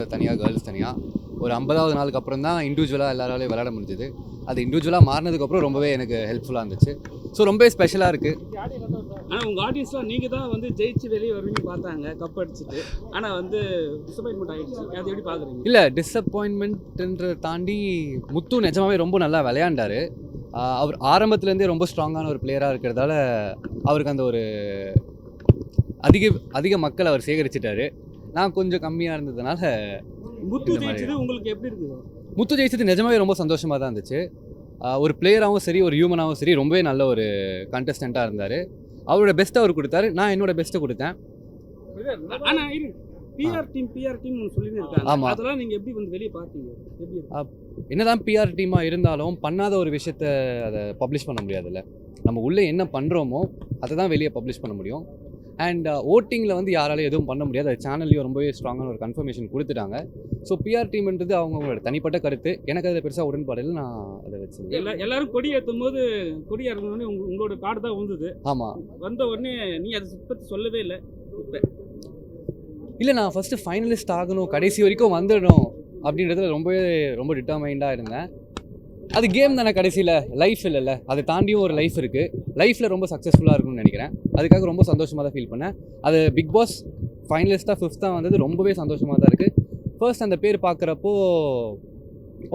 தனியாக கேர்ள்ஸ் தனியாக ஒரு 50வது நாளுக்கு அப்புறம் தான் இண்டிவிஜுவலாக எல்லாராலையும் விளையாட முடிஞ்சுது. அது இண்டிவிஜுவலாக மாறினதுக்கப்புறம் ரொம்பவே எனக்கு ஹெல்ப்ஃபுல்லாக இருந்துச்சு. ஸோ ரொம்பவே ஸ்பெஷலாக இருக்குது. ஆனால் உங்கள் ஆடியன்ஸ்லாம் நீங்கள் தான் வந்து ஜெயிச்சு வெளியே வருவீங்க பார்த்தாங்க கப் அடிச்சுட்டு, ஆனால் வந்து டிசப்பாயின்மெண்ட் ஆகிடுச்சு. அதை எப்படி பார்க்குறீங்க? இல்லை, டிஸப்பாயின்மெண்ட்டுன்றதை தாண்டி முத்து நிஜமாவே ரொம்ப நல்லா விளையாண்டார். அவர் ஆரம்பத்துலேருந்தே ரொம்ப ஸ்ட்ராங்கான ஒரு பிளேயராக இருக்கிறதால அவருக்கு அந்த ஒரு அதிக மக்கள் அவர் சேகரிச்சிட்டாரு. நான் கொஞ்சம் கம்மியாக இருந்ததுனால முத்து ஜெயிச்சது உங்களுக்கு எப்படி இருக்குது? முத்து ஜெயிச்சது நிஜமாவே ரொம்ப சந்தோஷமாக தான் இருந்துச்சு. ஒரு பிளேயராகவும் சரி, ஒரு ஹியூமனாகவும் சரி, ரொம்பவே நல்ல ஒரு கண்டஸ்டண்ட்டாக இருந்தார். அவரோட பெஸ்ட்டை அவர் கொடுத்தாரு, நான் என்னோட பெஸ்ட்டை கொடுத்தேன். ஆனால் இது பிஆர் டீம் சொல்லிட்டு இருக்காங்க. ஆமாம், அதெல்லாம் நீங்கள் எப்படி வந்து வெளியே பார்த்தீங்க? எப்படி என்னதான் பிஆர் டீமாக இருந்தாலும் பண்ணாத ஒரு விஷயத்த அதை பப்ளிஷ் பண்ண முடியாதுல்ல. நம்ம உள்ளே என்ன பண்ணுறோமோ அதை தான் வெளியே பப்ளிஷ் பண்ண முடியும். அண்ட் ஓட்டிங்கில் வந்து யாராலையும் எதுவும் பண்ண முடியாது. அது சேனல்லையும் ரொம்பவே ஸ்ட்ராங்கான ஒரு கன்ஃபர்மேஷன் கொடுத்துட்டாங்க. ஸோ பிஆர் டீம்ன்றது அவங்களோட தனிப்பட்ட கருத்து. எனக்கு அதில் பெருசாக உடன்பாடு இல்லை. நான் அதை வச்சுருந்தேன். எல்லாரும் கொடி ஏற்றும் போது கொடி இறங்கினோடனே உங்களோட கார்டு தான் வந்தது. ஆமாம், வந்த உடனே நீ அதை பற்றி சொல்லவே இல்லை. இப்போ இல்லை, நான் ஃபஸ்ட்டு ஃபைனலிஸ்ட் ஆகணும், கடைசி வரைக்கும் வந்துடணும் அப்படின்றதுல ரொம்ப டிட்டர்மைண்டாக இருந்தேன். அது கேம் தானே, கடைசியில் லைஃப் இல்லைல்ல. அதை தாண்டியும் ஒரு லைஃப் இருக்குது. லைஃப்பில் ரொம்ப சக்ஸஸ்ஃபுல்லாக இருக்கும்னு நினைக்கிறேன். அதுக்காக ரொம்ப சந்தோஷமாக தான் ஃபீல் பண்ணேன். அது பிக் பாஸ் ஃபைனலிஸ்ட்டாக 5th வந்தது ரொம்பவே சந்தோஷமாக தான் இருக்குது. ஃபர்ஸ்ட் அந்த பேர் பார்க்குறப்போ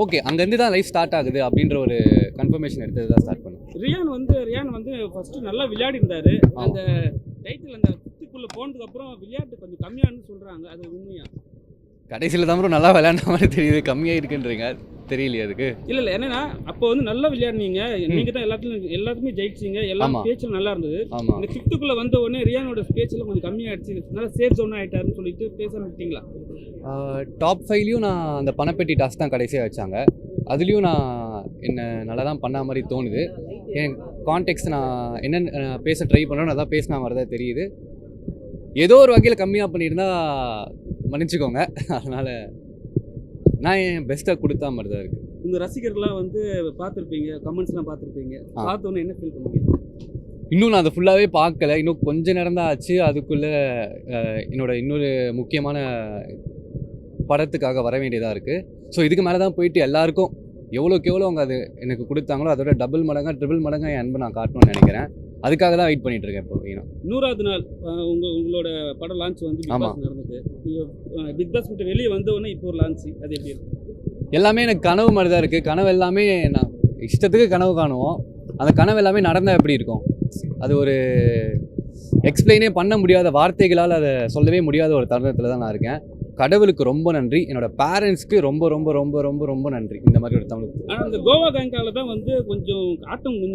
ஓகே, அங்கேருந்து தான் லைஃப் ஸ்டார்ட் ஆகுது அப்படின்ற ஒரு கன்ஃபர்மேஷன் எடுத்தது தான் ஸ்டார்ட் பண்ணேன். ரியான் வந்து ஃபஸ்ட்டு நல்லா விளையாடி இருந்தார். அந்த டைட்டில் அந்த குத்துக்குள்ளே போனதுக்கப்புறம் விளையாட்டு கொஞ்சம் கம்மியானு சொல்கிறாங்க. அது உண்மையா? கடைசியில் தான் நல்லா விளையாண்ட மாதிரி தெரியுது. கம்மியாக இருக்குன்றீங்க, தெரியலையே அதுக்கு. இல்லை என்னன்னா, அப்போ வந்து நல்லா விளையாடுனீங்க. நீங்கள் தான் எல்லாத்துக்குமே ஜெயிச்சிங்க. எல்லாம் பேச்சில் நல்லா இருந்தது. ஆமாம், இந்த 5th வந்த உடனே ரியானோட பேச்சில் கொஞ்சம் கம்மியாகிடுச்சு. நல்லா சேஃப் ஜோன் ஆகிட்டாருன்னு சொல்லிட்டு பேச விட்டீங்களா? டாப் 5லையும் நான் அந்த பணப்பெட்டி டாஸ்க் தான் கடைசியாக வச்சாங்க. அதுலேயும் நான் என்ன நல்லா தான் பண்ண மாதிரி தோணுது. என் கான்டெக்ட் நான் என்னென்ன பேச ட்ரை பண்ணுறேன்னு அதான் பேசின மாதிரி தான் தெரியுது. ஏதோ ஒரு வகையில் கம்மியாக பண்ணியிருந்தா மன்னிச்சுக்கோங்க. அதனால் நான் என் பெஸ்ட்டை கொடுத்தா மாதிரி தான் இருக்குது. உங்கள் ரசிகர்கள்லாம் வந்து பார்த்துருப்பீங்க, கமெண்ட்ஸ்லாம் பார்த்துருப்பீங்க. பார்த்தோன்னே என்ன ஃபீல் பண்ணுவீங்க? இன்னும் நான் அதை ஃபுல்லாகவே பார்க்கல. இன்னும் கொஞ்சம் நேரம் தான் ஆச்சு. அதுக்குள்ளே என்னோட இன்னொரு முக்கியமான படத்துக்காக வர வேண்டியதாக இருக்குது. ஸோ இதுக்கு மேலே தான் போயிட்டு எல்லாருக்கும் எவ்வளோக்கு எவ்வளோ அவங்க அது எனக்கு கொடுத்தாங்களோ அதோட டபுள் மடங்காக ட்ரிபிள் மடங்காக என் அன்பை நான் காட்டணும்னு நினைக்கிறேன். அதுக்காக தான் வெயிட் பண்ணிட்டு இருக்கேன். இப்போ 100வது நாள் உங்களோட படம் லான்ச் வந்து பிக் பாஸ் நடந்தது. பிக் பாஸ் விட்டு வெளியே வந்தவொடனே இப்போ ஒரு லான்ச், அது எப்படி இருக்கு? எல்லாமே எனக்கு கனவு மாதிரி தான் இருக்குது. கனவு எல்லாமே நான் இஷ்டத்துக்கு கனவு காணுவோம். அந்த கனவு எல்லாமே நடந்தால் எப்படி இருக்கும்? அது ஒரு எக்ஸ்பிளைனே பண்ண முடியாத, வார்த்தைகளால் அதை சொல்லவே முடியாத ஒரு தருணத்தில் தான் நான் இருக்கேன். கடவுளுக்கு ரொம்ப நன்றி. என்னோட பேரண்ட்ஸ்க்கு ரொம்ப ரொம்ப ரொம்ப ரொம்ப ரொம்ப நன்றி. இந்த மாதிரி ஒரு தமிழ். ஆனால் இந்த கோவா கேங்கால தான் வந்து கொஞ்சம் ஆட்டம் கொஞ்சம்